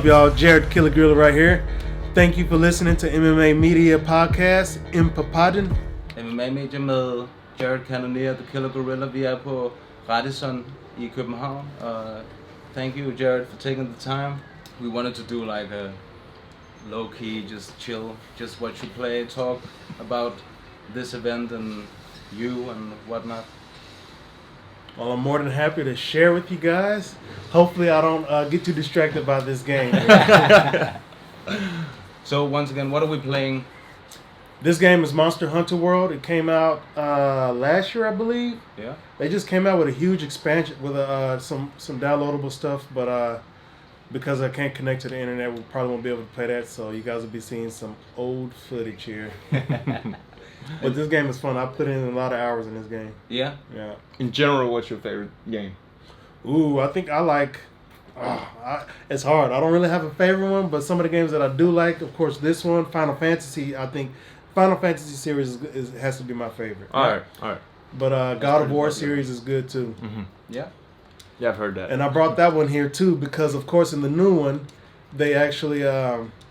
up, y'all? Jared Killa Gorilla right here. Thank you for listening to MMA Media Podcast. Impapaden. MMA Media med Jared Cannonier, the Killa Gorilla. Vi er på Radisson i Copenhagen. Thank you, Jared, for taking the time. We wanted to do like a low-key, just chill, just watch you play, talk about this event and you and whatnot. Well, I'm more than happy to share with you guys. Hopefully I don't get too distracted by this game. So once again, what are we playing? This game is Monster Hunter World. It came out last year, I believe. Yeah. They just came out with a huge expansion with some downloadable stuff, but because I can't connect to the internet, we probably won't be able to play that. So you guys will be seeing some old footage here. But this game is fun. I put in a lot of hours in this game. Yeah? Yeah. In general, what's your favorite game? Ooh, I think I like... it's hard. I don't really have a favorite one, but some of the games that I do like, of course, this one, Final Fantasy, I think Final Fantasy series has to be my favorite. All right. But God of War series is good too. Mm-hmm. Yeah? Yeah, I've heard that. And I brought that one here too because, of course, in the new one, they actually...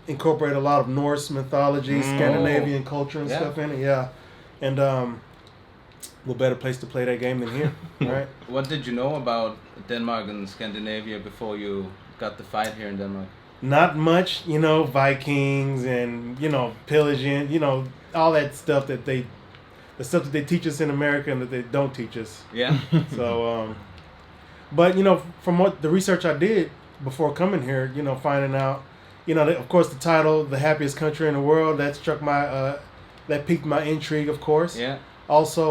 incorporate a lot of Norse mythology, Scandinavian culture and stuff in it. Yeah, and what better place to play that game than here, right? What did you know about Denmark and Scandinavia before you got the fight here in Denmark? Not much, Vikings and pillaging, all that stuff that they teach us in America and that they don't teach us. Yeah. So, but from what the research I did before coming here, finding out. Of course, the title, "The Happiest Country in the World," that piqued my intrigue, of course. Yeah. Also,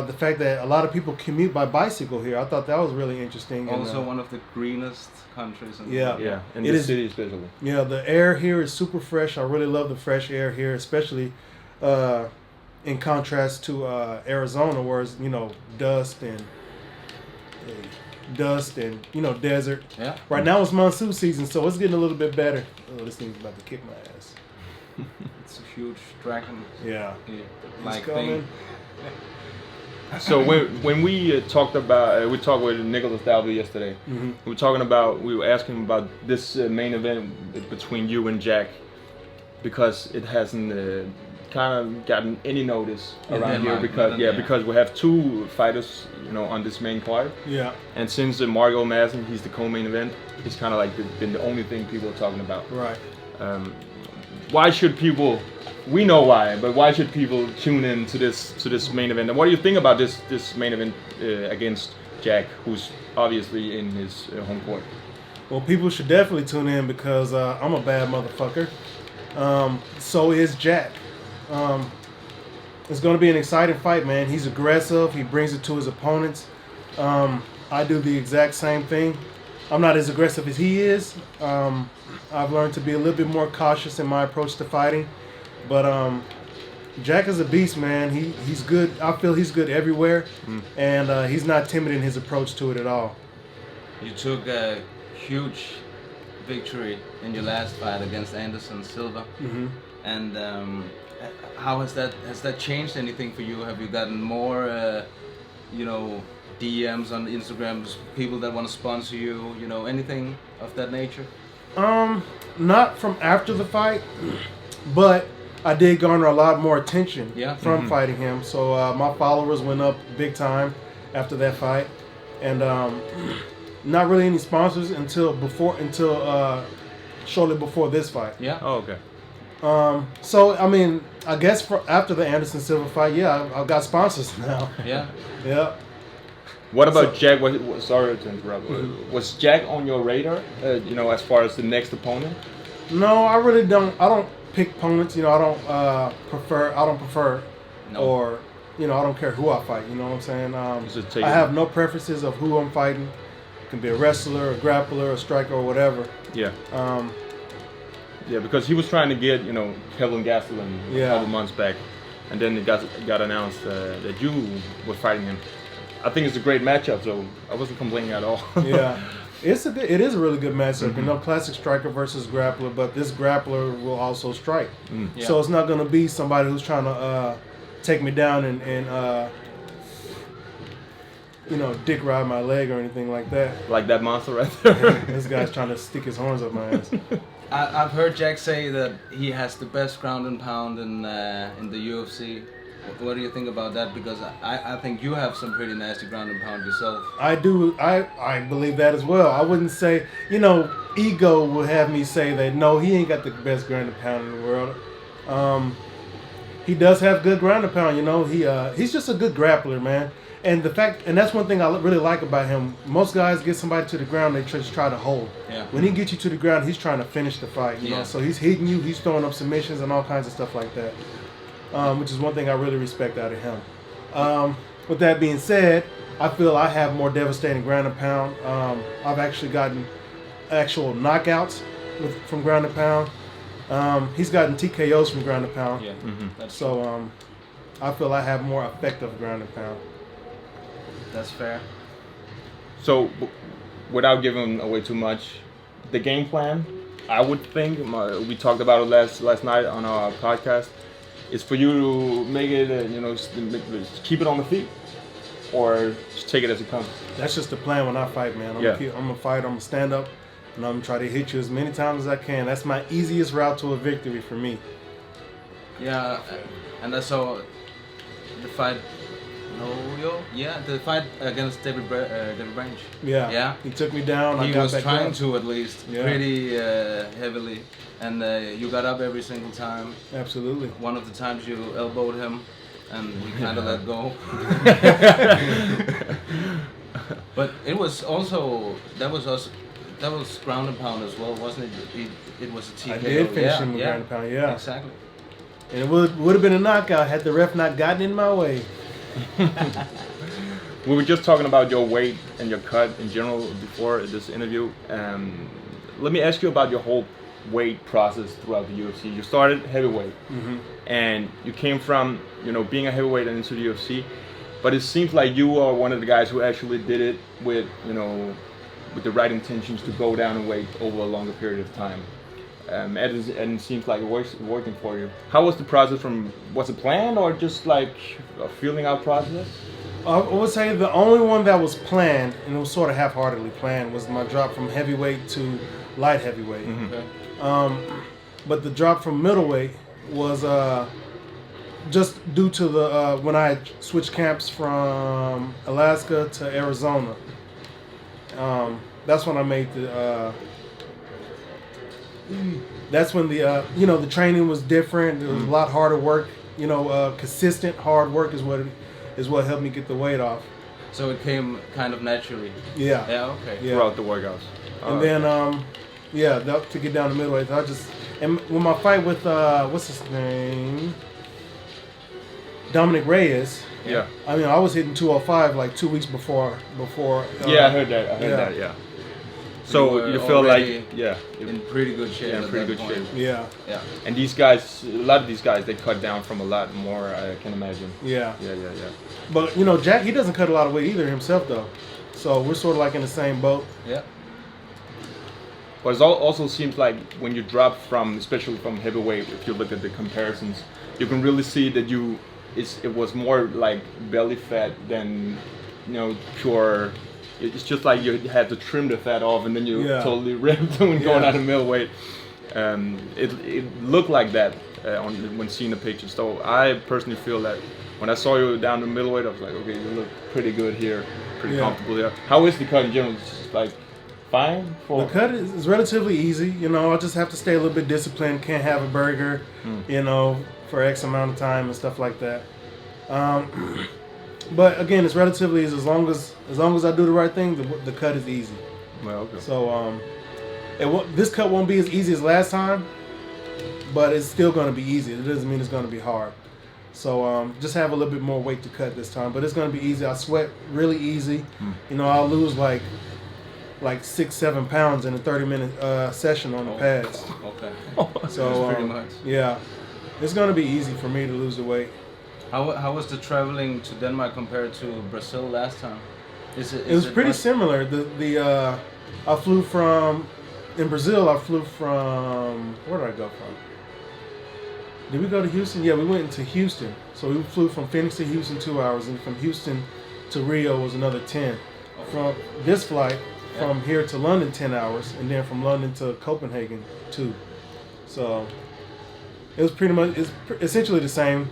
the fact that a lot of people commute by bicycle here, I thought that was really interesting. Also, one of the greenest countries in the yeah, world. Yeah, in the city especially. Yeah, the air here is super fresh. I really love the fresh air here, especially in contrast to Arizona, where it's dust and desert. Yeah. Right now it's monsoon season, so it's getting a little bit better. Oh, this thing's about to kick my ass. It's a huge dragon. Yeah. Like coming. thing. So when we talked with Nicholas Dalby yesterday. Mm-hmm. We were asking about this main event between you and Jack because it hasn't kind of gotten any notice around here because we have two fighters on this main card. Yeah. And since Margo Madsen, he's the co-main event, he's kind of like been the only thing people are talking about. Right. Why should people? We know why, but why should people tune in to this main event? And what do you think about this main event against Jack, who's obviously in his home court? Well, people should definitely tune in because I'm a bad motherfucker. So is Jack. It's going to be an exciting fight, man. He's aggressive. He brings it to his opponents. I do the exact same thing. I'm not as aggressive as he is. I've learned to be a little bit more cautious in my approach to fighting. But Jack is a beast, man. He's good. I feel he's good everywhere. And he's not timid in his approach to it at all. You took a huge victory in your last fight against Anderson Silva. Mm-hmm. And how has that changed anything for you? Have you gotten more, DMs on Instagram, people that want to sponsor you, anything of that nature? Not from after the fight, but I did garner a lot more attention from fighting him. So my followers went up big time after that fight, and not really any sponsors until shortly before this fight. Yeah. Oh, okay. So I mean, I guess after the Anderson Silva fight, I've got sponsors now. Yeah. Yeah. What about Jack? Sorry to interrupt. Was Jack on your radar? As far as the next opponent? No, I really don't. I don't pick opponents. I don't prefer, No. or I don't care who I fight. You know what I'm saying? I have no preferences of who I'm fighting. It can be a wrestler, a grappler, a striker, or whatever. Yeah. Yeah, because he was trying to get Kelvin Gastelum a couple months back, and then it got announced that you were fighting him. I think it's a great matchup, so I wasn't complaining at all. Yeah, it is a really good matchup. Mm-hmm. Classic striker versus grappler, but this grappler will also strike. Yeah. So it's not going to be somebody who's trying to take me down and dick ride my leg or anything like that. Like that monster right there. This guy's trying to stick his horns up my ass. I've heard Jack say that he has the best ground and pound in the UFC. What do you think about that? Because I think you have some pretty nasty ground and pound yourself. I do. I believe that as well. I wouldn't say, ego will have me say that no, he ain't got the best ground and pound in the world. He does have good ground and pound. He's just a good grappler, man. And that's one thing I really like about him. Most guys get somebody to the ground, they just try to hold. Yeah. When he gets you to the ground, he's trying to finish the fight. You know, so he's hitting you, he's throwing up submissions and all kinds of stuff like that. Which is one thing I really respect out of him. With that being said, I feel I have more devastating ground and pound. I've actually gotten actual knockouts from ground and pound. He's gotten TKOs from ground and pound. Yeah. Mm-hmm. So I feel I have more effective ground and pound. That's fair. So, without giving away too much, the game plan, I would think, we talked about it last night on our podcast, is for you to make it, keep it on the feet, or just take it as it comes. That's just the plan when I fight, man. I'm gonna fight. I'm gonna stand up, and I'm gonna try to hit you as many times as I can. That's my easiest route to a victory for me. Yeah, and I saw the fight. The fight against David Branch. Yeah. He took me down. He was trying to, at least, pretty heavily, and you got up every single time. Absolutely. One of the times you elbowed him, and he kind of let go. But it was also that was ground and pound as well, wasn't it? It was a TKO. I did finish him with ground and pound. Yeah. Exactly. And it would have been a knockout had the ref not gotten in my way. We were just talking about your weight and your cut in general before this interview. Let me ask you about your whole weight process throughout the UFC. You started heavyweight, and you came from being a heavyweight and into the UFC. But it seems like you are one of the guys who actually did it with with the right intentions to go down in weight over a longer period of time. And it seems like it was working for you. How was the process was it planned or just like a feeling out process? I would say the only one that was planned, and it was sort of half-heartedly planned, was my drop from heavyweight to light heavyweight. Okay. But the drop from middleweight was just due to the when I switched camps from Alaska to Arizona. That's when I made the. That's when the the training was different. It was a lot harder work. Consistent hard work is what helped me get the weight off. So it came kind of naturally. Yeah. Yeah. Okay. Yeah. Throughout the workouts. And then to get down to middleweight, and when my fight with what's his name, Dominic Reyes. Yeah. I mean, I was hitting 205 like 2 weeks before. Yeah, I heard that. Yeah. So you feel like in pretty good shape. Yeah, in pretty good shape. Yeah. Yeah. And these guys, a lot of these guys, they cut down from a lot more. I can imagine. Yeah. Yeah. But Jack, he doesn't cut a lot of weight either himself though. So we're sort of like in the same boat. Yeah. But it also seems like when you drop especially from heavyweight, if you look at the comparisons, you can really see that it was more like belly fat than pure. It's just like you had to trim the fat off and then you totally ripped when going out of middleweight. It looked like that when seeing the pictures. So I personally feel that when I saw you down to middleweight, I was like, okay, you look pretty good here, pretty comfortable here. How is the cut in general? It's just like fine? The cut is relatively easy. I just have to stay a little bit disciplined. Can't have a burger, for X amount of time and stuff like that. But again, it's relatively easy as long as I do the right thing. The cut is easy. Well, okay. So this cut won't be as easy as last time, but it's still going to be easy. It doesn't mean it's going to be hard. So just have a little bit more weight to cut this time, but it's going to be easy. I sweat really easy. I'll lose like 6-7 pounds in a 30-minute session on the pads. Okay. So pretty much. Yeah, it's going to be easy for me to lose the weight. How was the traveling to Denmark compared to Brazil last time? It was pretty similar. I flew from in Brazil. I flew from where did I go from? Did we go to Houston? Yeah, we went into Houston. So we flew from Phoenix to Houston 2 hours, and from Houston to Rio was another 10. From this flight From here to London, 10 hours, and then from London to Copenhagen, 2. So it was essentially the same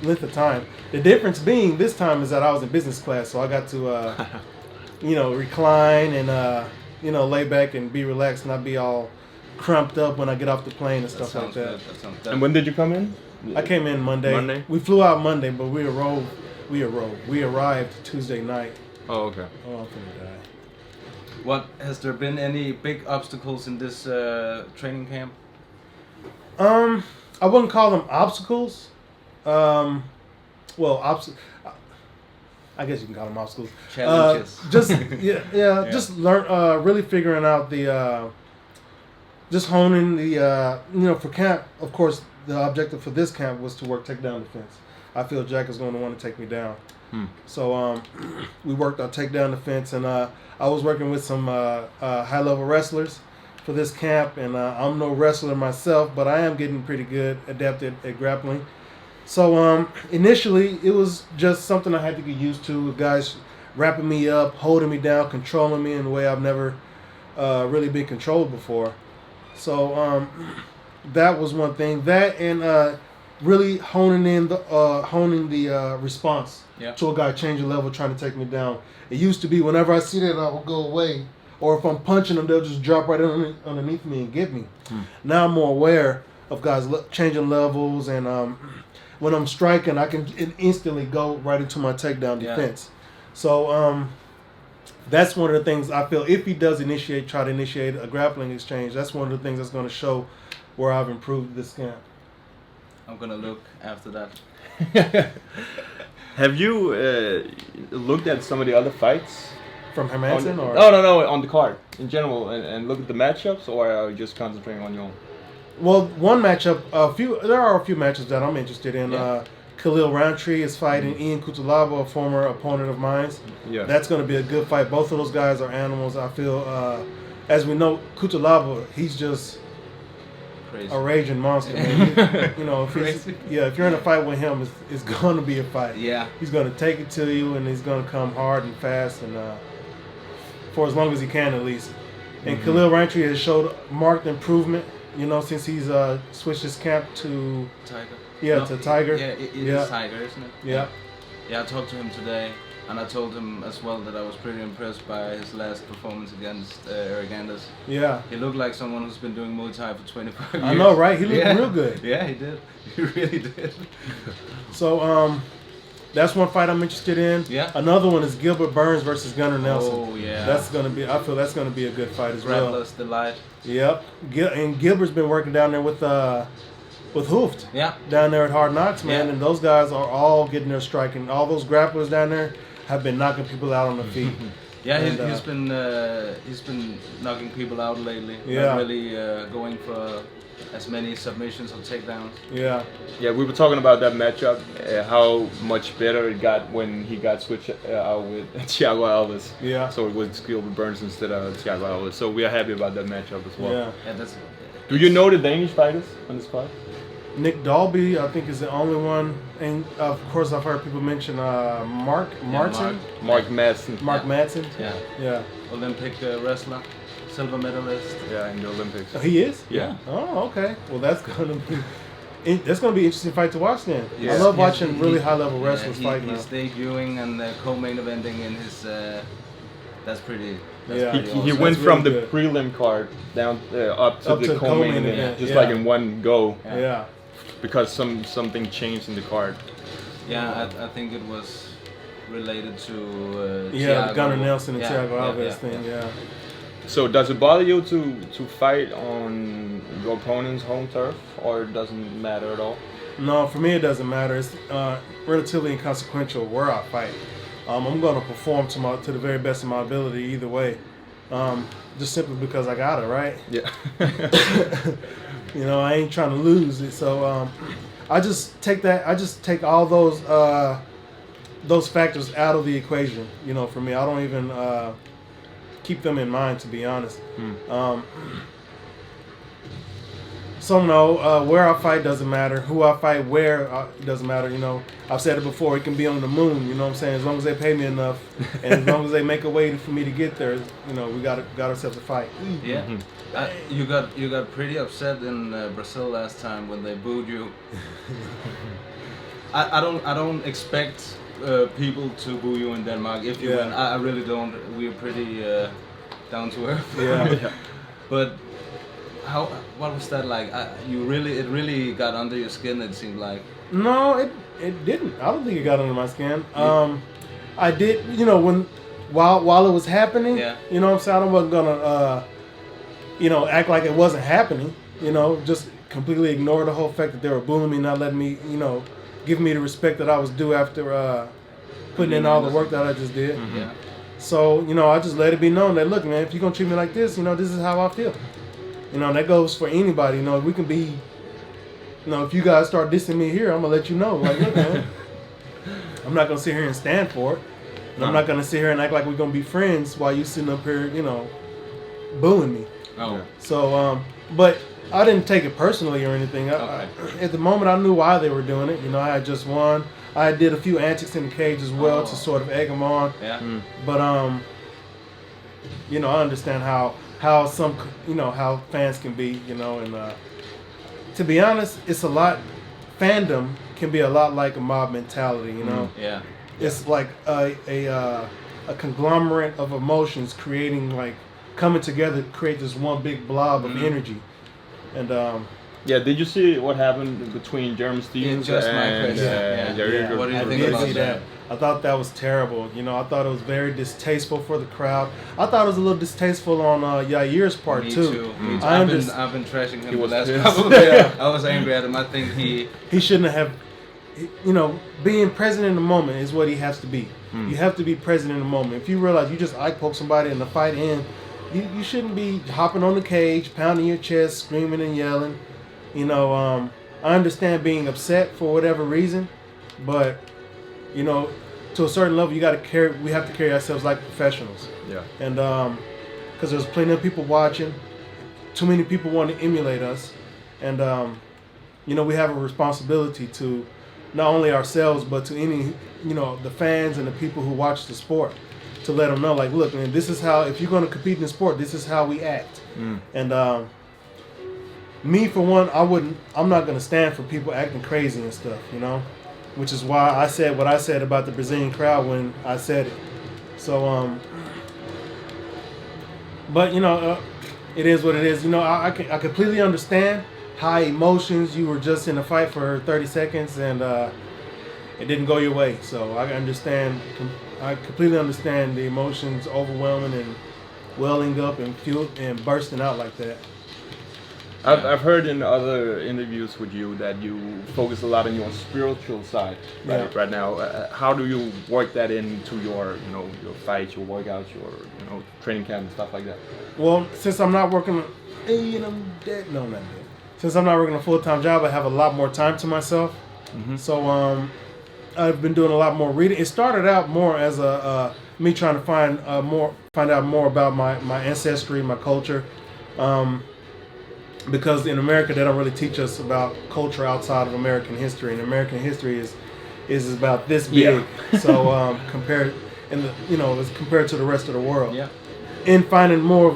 length of time. The difference being this time is that I was in business class, so I got to, recline and, lay back and be relaxed, and not be all cramped up when I get off the plane and stuff like that. And when did you come in? I came in Monday. We flew out Monday, but we arrived Tuesday night. Oh, okay. Oh, I'm finna die. Has there been any big obstacles in this training camp? I wouldn't call them obstacles. I guess you can call them obstacles. Challenges. Just learn. Really figuring out just honing for camp. Of course, the objective for this camp was to work takedown defense. I feel Jack is going to want to take me down. So we worked on takedown defense, and I was working with some high-level wrestlers for this camp, and I'm no wrestler myself, but I am getting pretty good, adapted at grappling. So initially, it was just something I had to get used to, with guys wrapping me up, holding me down, controlling me in a way I've never really been controlled before. So that was one thing. That and really honing the response to a guy changing level trying to take me down. It used to be whenever I see that, I would go away, or if I'm punching them, they'll just drop right underneath me and get me. Now I'm more aware of guys changing levels, and when I'm striking, I can instantly go right into my takedown defense. So that's one of the things I feel, if he does try to initiate a grappling exchange, that's one of the things that's going to show where I've improved this camp. I'm going to look after that. Have you looked at some of the other fights? From Hermansson? No, on the card in general, and look at the matchups, or are you just concentrating on your own? Well, one matchup, there are a few matchups that I'm interested in. Khalil Roundtree is fighting Ian Cutelaba, a former opponent of mine. Yeah. That's going to be a good fight. Both of those guys are animals. I feel, as we know, Cutelaba, he's just crazy. A raging monster, man. If you're in a fight with him, it's going to be a fight. Yeah. He's going to take it to you, and he's going to come hard and fast, and for as long as he can, at least. And Khalil Roundtree has showed marked improvement, since he's switched his camp to Tiger. To Tiger. Yeah, it is Tiger, isn't it? Yeah. Yeah, I talked to him today, and I told him as well that I was pretty impressed by his last performance against Eric Anders. Yeah. He looked like someone who's been doing Muay Thai for 25 years. I know, right? He looked real good. Yeah, he did. He really did. So, that's one fight I'm interested in. Yeah. Another one is Gilbert Burns versus Gunnar Nelson. Oh, yeah. I feel that's going to be a good fight as well. Grappler's delight. Yep. And Gilbert's been working down there with Hooft. Yeah. Down there at Hard Knocks, man. Yeah. And those guys are all getting their striking. All those grapplers down there have been knocking people out on the feet. Yeah, he's been knocking people out lately. Yeah. Not really going for as many submissions or takedowns. Yeah. Yeah, we were talking about that matchup, how much better it got when he got switched out with Thiago Alves. Yeah. So it was Gilbert Burns instead of Thiago Alves. So we are happy about that matchup as well. Yeah. Do you know the Danish fighters on this card? Nick Dalby, I think, is the only one, and of course I've heard people mention Mark Madsen. Mark Madsen. Yeah. Olympic wrestler, silver medalist. Yeah, in the Olympics. Oh, he is? Yeah. Oh, okay. Well, that's gonna be an interesting fight to watch then. Yes. I love watching really high level wrestlers fight now. He's debuting and co-main eventing in his. That's pretty. He awesome. went from the prelim card down up to the co-main event, just like in one go. Yeah. Because something changed in the card. Yeah, I think it was related to the Gunnar Nelson and Thiago Alves thing. Yeah. So does it bother you to fight on your opponent's home turf, or it doesn't matter at all? No, for me it doesn't matter. It's relatively inconsequential where I fight. I'm going to perform to the very best of my ability either way. Just simply because I got it, right? Yeah. I ain't trying to lose it, so I just take all those factors out of the equation. For me, I don't even keep them in mind, to be honest. So no, where I fight doesn't matter. Who I fight where doesn't matter. You know, I've said it before. It can be on the moon. You know what I'm saying? As long as they pay me enough, and as long as they make a way for me to get there, you know, we got ourselves a fight. Yeah. You got pretty upset in Brazil last time when they booed you. I don't expect people to boo you in Denmark if you win. I really don't. We're pretty down to earth. Yeah. But what was that like? It really got under your skin. It seemed like. No, it didn't. I don't think it got under my skin. I did, you know, while it was happening. Yeah. You know what I'm saying? I wasn't gonna, you know, act like it wasn't happening. You know, just completely ignore the whole fact that they were booing me, not letting me, you know, give me the respect that I was due after putting in all the work that I just did. Mm-hmm. Yeah. So, you know, I just let it be known that, look, man, if you're going to treat me like this, you know, this is how I feel. You know, and that goes for anybody. You know, we can be, you know, if you guys start dissing me here, I'm going to let you know. Like, look, man, I'm not going to sit here and stand for it. And I'm not going to sit here and act like we're going to be friends while you sitting up here, you know, booing me. Oh. So, but I didn't take it personally or anything. At the moment, I knew why they were doing it. You know, I had just won. I did a few antics in the cage as well to sort of egg them on. Yeah. But you know, I understand how some, you know, how fans can be. You know, and to be honest, it's a lot. Fandom can be a lot like a mob mentality. You know. Yeah. It's like a conglomerate of emotions coming together to create this one big blob of energy. And yeah, did you see what happened between Jeremy Stevens and Jerry? What do you think about that? I thought that was terrible. You know, I thought it was very distasteful for the crowd. I thought it was a little distasteful on Yair's part Me too. too. I've been trashing him the last pissed. couple of days. I was angry at him. I think he shouldn't have. You know, being present in the moment is what he has to be. You have to be present in the moment. If you realize you just eye poke somebody in the fight in, you shouldn't be hopping on the cage, pounding your chest, screaming and yelling. You know, I understand being upset for whatever reason, but you know, to a certain level, we have to carry ourselves like professionals. Yeah. And because there's plenty of people watching, too many people want to emulate us, and you know, we have a responsibility to not only ourselves but to any, you know, the fans and the people who watch the sport, to let them know, like, look, man, this is how, if you're going to compete in the sport, this is how we act. And me, for one, I'm not going to stand for people acting crazy and stuff, you know, which is why I said what I said about the Brazilian crowd when I said it. So, but, you know, it is what it is. You know, I completely understand high emotions. You were just in a fight for 30 seconds and it didn't go your way. So I completely understand the emotions overwhelming and welling up and bursting out like that. I've heard in other interviews with you that you focus a lot on your spiritual side right now. How do you work that into your, you know, your fights, your workouts, your, you know, training camp and stuff like that? Well, since I'm not working, no, not dead. Since I'm not working a full-time job, I have a lot more time to myself. So I've been doing a lot more reading. It started out more as me trying to find out more about my ancestry, my culture. Because in America, they don't really teach us about culture outside of American history, and American history is about this big. So compared to the rest of the world. Yeah. And finding more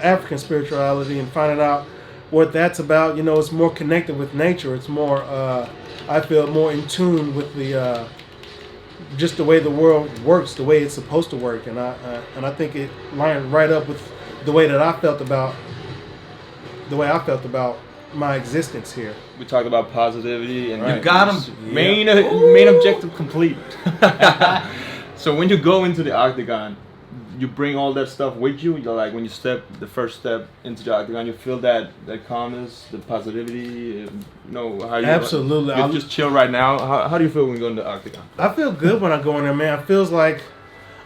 African spirituality and finding out what that's about, you know, it's more connected with nature. It's more, I feel, more in tune with the just the way the world works, the way it's supposed to work, and I think it lined right up with the way that I felt about my existence here. We talked about positivity and you got them. Main objective complete. So when you go into the octagon, you bring all that stuff with you. You're like, when you the first step into the octagon, you feel that calmness, the positivity. You know how you absolutely. You just chill right now. How do you feel when you go into the octagon? I feel good when I go in there, man. It feels like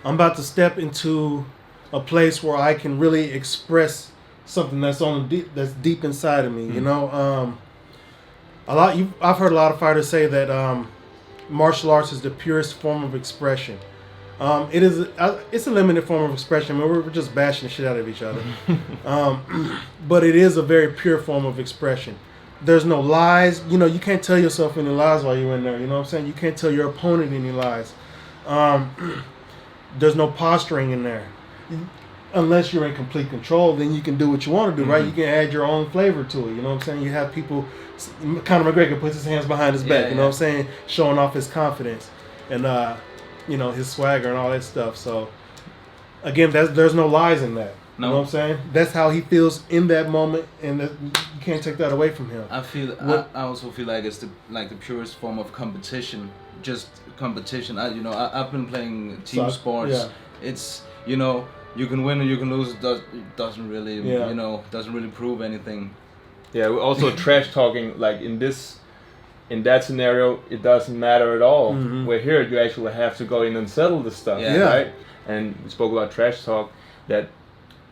I'm about to step into a place where I can really express something that's deep inside of me. You know, I've heard a lot of fighters say that martial arts is the purest form of expression. It's a limited form of expression. I mean, we're just bashing the shit out of each other. But it is a very pure form of expression. There's no lies. You know, you can't tell yourself any lies while you're in there. You know what I'm saying? You can't tell your opponent any lies. There's no posturing in there. Unless you're in complete control, then you can do what you want to do, right? You can add your own flavor to it. You know what I'm saying? You have people. Conor McGregor puts his hands behind his back. You know what I'm saying? Showing off his confidence and you know, his swagger and all that stuff. So again, there's no lies in that. No. You know what I'm saying? That's how he feels in that moment, and you can't take that away from him. I also feel like it's the purest form of competition. Just competition. I've been playing team sports. Yeah. It's, you know, you can win or you can lose. It doesn't really, you know, doesn't really prove anything. Yeah. Also, trash talking, like in that scenario, it doesn't matter at all. Where here, you actually have to go in and settle the stuff, right? And we spoke about trash talk. That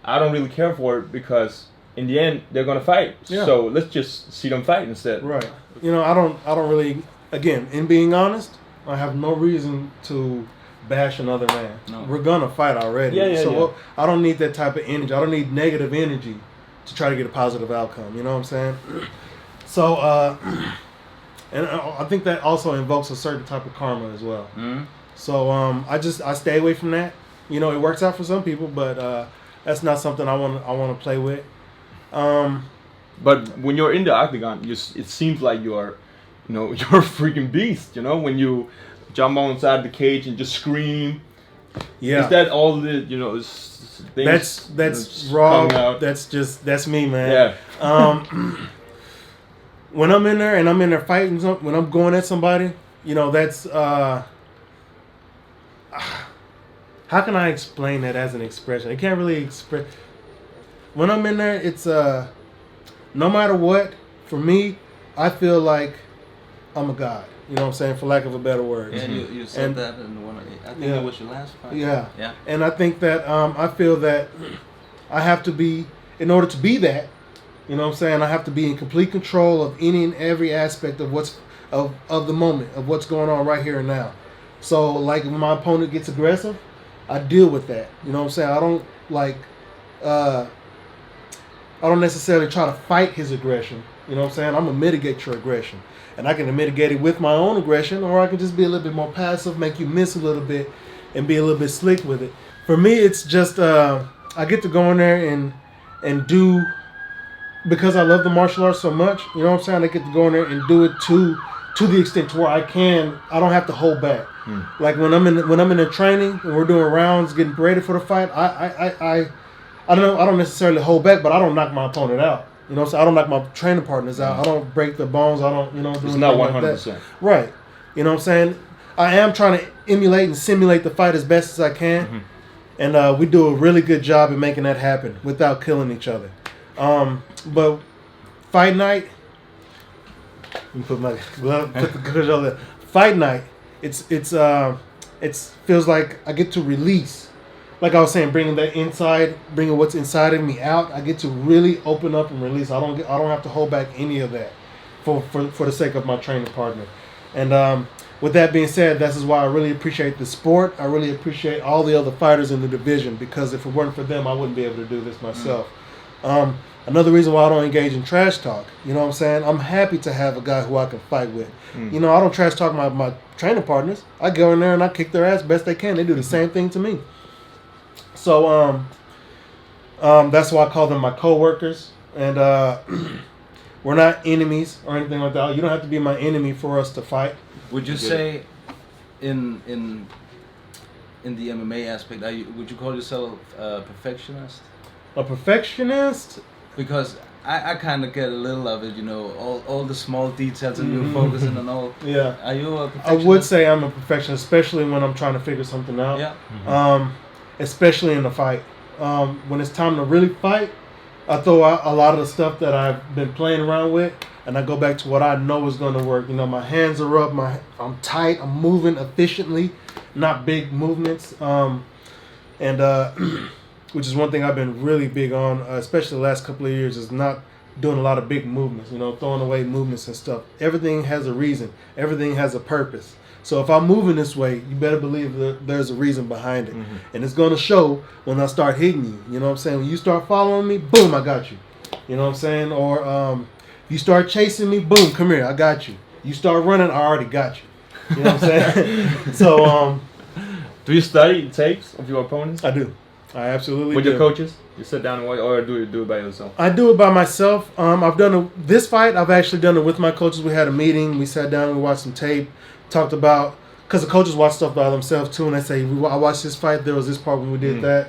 I don't really care for it, because in the end, they're gonna fight. Yeah. So let's just see them fight instead. Right. You know, I don't really. Again, in being honest, I have no reason to bash another man. No. We're gonna fight already. So I don't need that type of energy. I don't need negative energy to try to get a positive outcome. You know what I'm saying? So, and I think that also invokes a certain type of karma as well. So I stay away from that. You know, it works out for some people, but that's not something I want to play with. But when you're in the octagon, it seems like you're a freaking beast. You know, when you jump on inside the cage and just scream. Yeah. Is that all the, you know, things? That's raw. That's me, man. Yeah. When I'm in there and I'm in there fighting, when I'm going at somebody, you know, that's how can I explain that as an expression? I can't really express. When I'm in there, it's no matter what, for me, I feel like I'm a god. You know what I'm saying? For lack of a better word. Yeah, you said that in one. I think it was your last fight. Yeah. Yeah. And I think that I feel that I have to be, in order to be that, you know what I'm saying, I have to be in complete control of any and every aspect of of the moment, of what's going on right here and now. So like when my opponent gets aggressive, I deal with that. You know what I'm saying? I don't I don't necessarily try to fight his aggression. You know what I'm saying? I'm gonna mitigate your aggression. And I can mitigate it with my own aggression, or I can just be a little bit more passive, make you miss a little bit, and be a little bit slick with it. For me, it's just I get to go in there and do, because I love the martial arts so much. You know what I'm saying? I get to go in there and do it to the extent to where I don't have to hold back. Like when I'm in the training and we're doing rounds, getting ready for the fight, I don't necessarily hold back, but I don't knock my opponent out. You know, so I don't knock my training partners out. I don't break their bones. I don't, do it's not 100%. Like right. You know what I'm saying? I am trying to emulate and simulate the fight as best as I can. And we do a really good job at making that happen without killing each other. But fight night, fight night, it feels like I get to release. Like I was saying, bringing what's inside of me out. I get to really open up and release. I don't have to hold back any of that for the sake of my training partner. And with that being said, this is why I really appreciate the sport. I really appreciate all the other fighters in the division, because if it weren't for them, I wouldn't be able to do this myself. Another reason why I don't engage in trash talk, you know what I'm saying? I'm happy to have a guy who I can fight with. You know, I don't trash talk my training partners. I go in there and I kick their ass best they can. They do the same thing to me. So that's why I call them my co-workers. And we're not enemies or anything like that. You don't have to be my enemy for us to fight. Would you say in the MMA aspect, would you call yourself a perfectionist? A perfectionist? Because I kind of get a little of it, you know, all the small details and you're focusing on all. Yeah. Are you a perfectionist? I would say I'm a perfectionist, especially when I'm trying to figure something out. Yeah. Especially in the fight. When it's time to really fight, I throw out a lot of the stuff that I've been playing around with, and I go back to what I know is going to work. You know, my hands are up, I'm tight, I'm moving efficiently, not big movements. Which is one thing I've been really big on, especially the last couple of years, is not doing a lot of big movements, you know, throwing away movements and stuff. Everything has a reason. Everything has a purpose. So if I'm moving this way, you better believe that there's a reason behind it. And it's going to show when I start hitting you. You know what I'm saying? When you start following me, boom, I got you. You know what I'm saying? Or you start chasing me, boom, come here, I got you. You start running, I already got you. You know what I'm saying? So, do you study tapes of your opponents? I do. I absolutely do. With your coaches? You sit down and watch, or do you do it by yourself? I do it by myself. I've done this fight. I've actually done it with my coaches. We had a meeting. We sat down. We watched some tape. Talked about, because the coaches watch stuff by themselves too, and they say, I watched this fight. There was this part when we did that.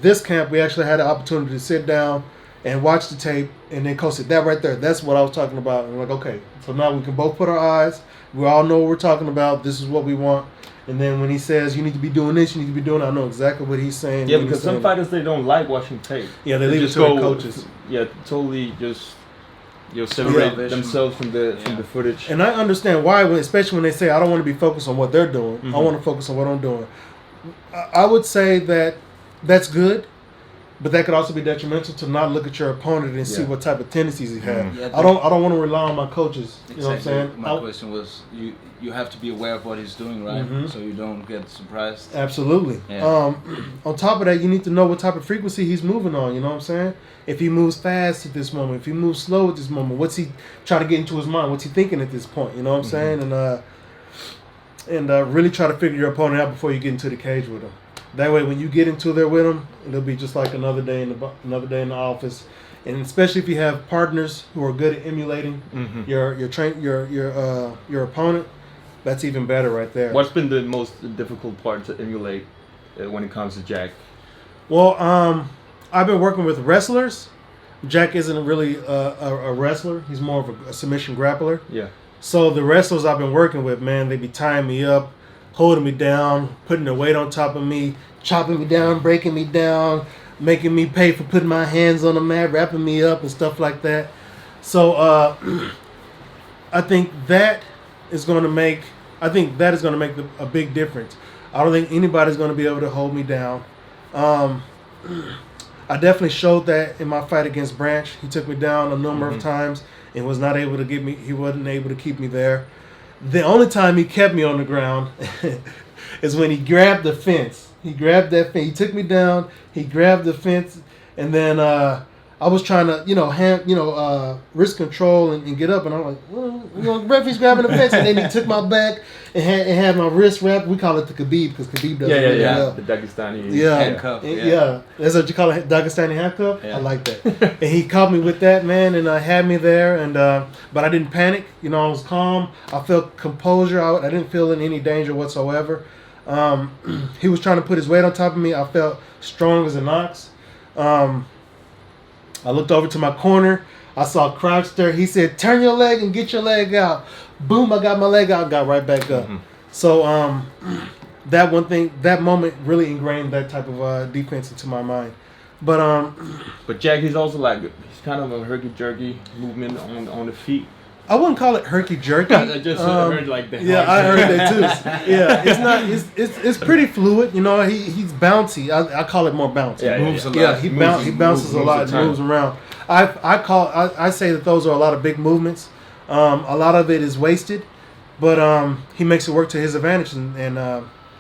This camp, we actually had the opportunity to sit down and watch the tape, and then coach said, that right there, that's what I was talking about. And we're like, okay, so now we can both put our eyes. We all know what we're talking about. This is what we want. And then when he says, you need to be doing this, you need to be doing that, I know exactly what he's saying. Yeah, because some fighters, they don't like watching tape. Yeah, they leave it to their coaches. Yeah, totally just separate themselves from the footage. And I understand why, especially when they say, I don't want to be focused on what they're doing. I want to focus on what I'm doing. I would say that that's good, but that could also be detrimental to not look at your opponent and see what type of tendencies he has. Yeah, I don't want to rely on my coaches. Exactly. You know what I'm saying? My question was, you have to be aware of what he's doing, right? So you don't get surprised. Absolutely. Yeah. On top of that, you need to know what type of frequency he's moving on. You know what I'm saying? If he moves fast at this moment, if he moves slow at this moment, what's he trying to get into his mind? What's he thinking at this point? You know what I'm saying? And really try to figure your opponent out before you get into the cage with him. That way, when you get into there with them, it'll be just like another day in the office. And especially if you have partners who are good at emulating your opponent, that's even better right there. What's been the most difficult part to emulate when it comes to Jack? Well, I've been working with wrestlers. Jack isn't really a wrestler. He's more of a submission grappler. Yeah. So the wrestlers I've been working with, man, they be tying me up, holding me down, putting their weight on top of me, chopping me down, breaking me down, making me pay for putting my hands on the mat, wrapping me up and stuff like that. So I think that is going to make a big difference. I don't think anybody's going to be able to hold me down. I definitely showed that in my fight against Branch. He took me down a number of times and was not able to get me. He wasn't able to keep me there. The only time he kept me on the ground is when he grabbed the fence. He grabbed that fence. He took me down. He grabbed the fence, and then I was trying to, wrist control and get up, and I'm like, well, referee's grabbing the fence, and then he took my back and had my wrist wrapped. We call it the Khabib because Khabib does it well. The Dagestani handcuff. Yeah, that's what you call it, Dagestani handcuff. Yeah. I like that. And he caught me with that, man, and had me there, and but I didn't panic. I was calm. I felt composure. I didn't feel in any danger whatsoever. He was trying to put his weight on top of me. I felt strong as an ox. I looked over to my corner. I saw Crouch there. He said, turn your leg and get your leg out. Boom, I got my leg out, got right back up. So that moment really ingrained that type of defense into my mind. But Jack, he's also he's kind of a herky-jerky movement on the feet. I wouldn't call it herky-jerky. I just heard like that. Yeah, I heard that too. Yeah, it's not. It's pretty fluid. He's bouncy. I call it more bouncy. Yeah, moves a lot. Yeah, he bounces a lot. Moves around. I say that those are a lot of big movements. A lot of it is wasted, but he makes it work to his advantage, and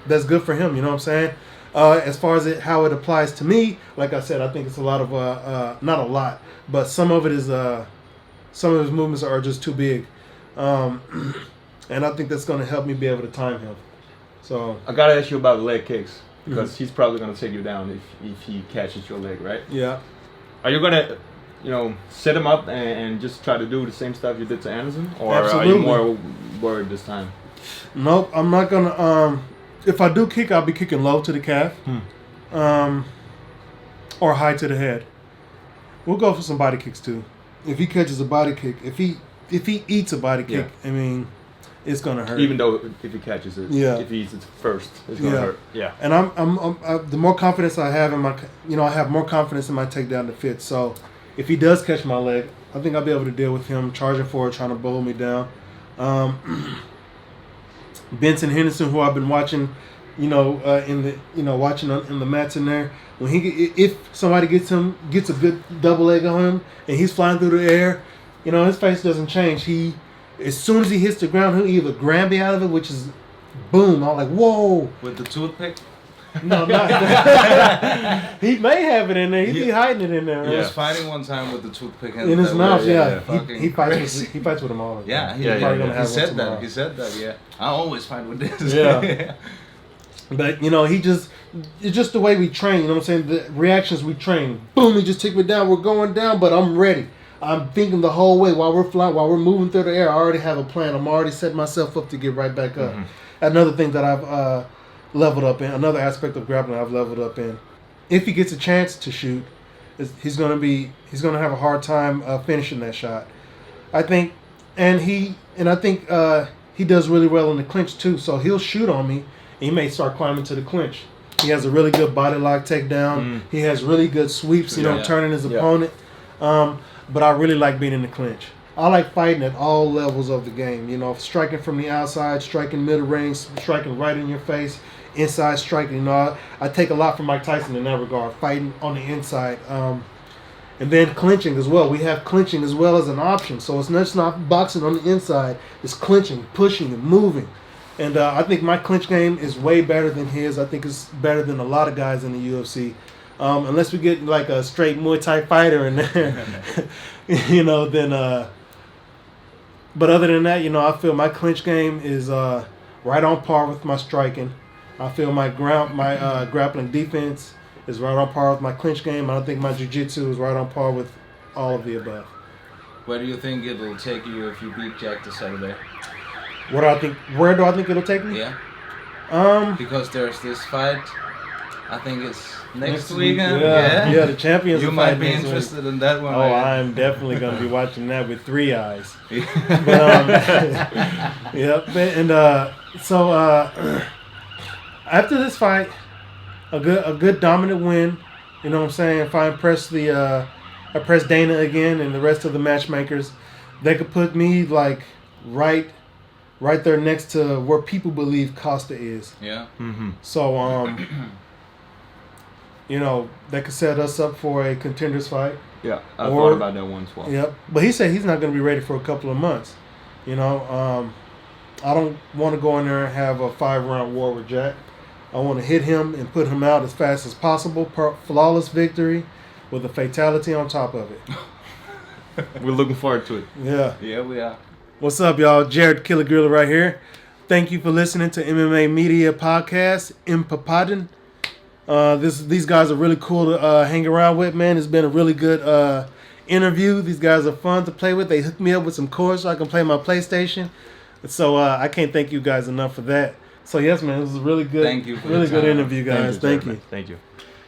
that's good for him. You know what I'm saying? As far as how it applies to me, like I said, I think it's a lot of not a lot, but some of it is some of his movements are just too big, and I think that's going to help me be able to time him. So I gotta ask you about leg kicks because he's probably going to take you down if he catches your leg, right? Yeah. Are you gonna, set him up and just try to do the same stuff you did to Anderson, or Absolutely. Are you more worried this time? Nope, I'm not gonna. If I do kick, I'll be kicking low to the calf, or high to the head. We'll go for some body kicks too. If he catches a body kick, if he eats a body kick, I mean, it's gonna hurt. Even though if he catches it, if he eats it first, it's gonna hurt. Yeah. And I'm the more confidence I have in my, I have more confidence in my takedown to fit. So if he does catch my leg, I think I'll be able to deal with him charging forward, trying to bowl me down. Benson Henderson, who I've been watching, watching in the mats in there. When if somebody gets a good double leg on him and he's flying through the air, his face doesn't change. He as soon as he hits the ground, he'll either grab me out of it, which is boom. I'm like, whoa. With the toothpick? No, not he may have it in there. He'd be hiding it in there. He was fighting one time with the toothpick in his mouth. Yeah. He fights with him all the time. He said that. He said that. Yeah. I always fight with this. Yeah. But it's just the way we train. You know what I'm saying? The reactions we train. Boom! He just took me down. We're going down, but I'm ready. I'm thinking the whole way while we're flying, while we're moving through the air. I already have a plan. I'm already setting myself up to get right back up. Another thing that I've leveled up in, another aspect of grappling I've leveled up in. If he gets a chance to shoot, he's gonna have a hard time finishing that shot. I think, and I think he does really well in the clinch too. So he'll shoot on me. He may start climbing to the clinch. He has a really good body lock takedown. He has really good sweeps, turning his opponent. But I really like being in the clinch. I like fighting at all levels of the game. Striking from the outside, striking middle range, striking right in your face, inside striking. I take a lot from Mike Tyson in that regard, fighting on the inside. And then clinching as well. We have clinching as well as an option. So it's not boxing on the inside. It's clinching, pushing, and moving. And I think my clinch game is way better than his. I think it's better than a lot of guys in the UFC. Unless we get like a straight Muay Thai fighter in there, then. But other than that, I feel my clinch game is right on par with my striking. I feel my grappling defense is right on par with my clinch game. I think my jiu-jitsu is right on par with all of the above. Where do you think it will take you if you beat Jack this Saturday? Where do I think it'll take me? Yeah. Because there's this fight. I think it's next weekend. Yeah, the champions. You might be interested in that one. Oh, I'm definitely going to be watching that with 3 eyes. So after this fight, a good dominant win. You know what I'm saying? If I impress Dana again and the rest of the matchmakers, they could put me like right there next to where people believe Costa is. Yeah. So that could set us up for a contenders fight. Yeah, I thought about that one as well. Yep, but he said he's not going to be ready for a couple of months. I don't want to go in there and have a 5-round war with Jack. I want to hit him and put him out as fast as possible. Flawless victory with a fatality on top of it. We're looking forward to it. Yeah. Yeah, we are. What's up, y'all? Jared Killa Gorilla right here. Thank you for listening to MMA Media Podcast, Papadin. These guys are really cool to hang around with, man. It's been a really good interview. These guys are fun to play with. They hooked me up with some cords so I can play my PlayStation. So I can't thank you guys enough for that. So yes, man, it was a really good, good interview, guys. Thank you. Thank you.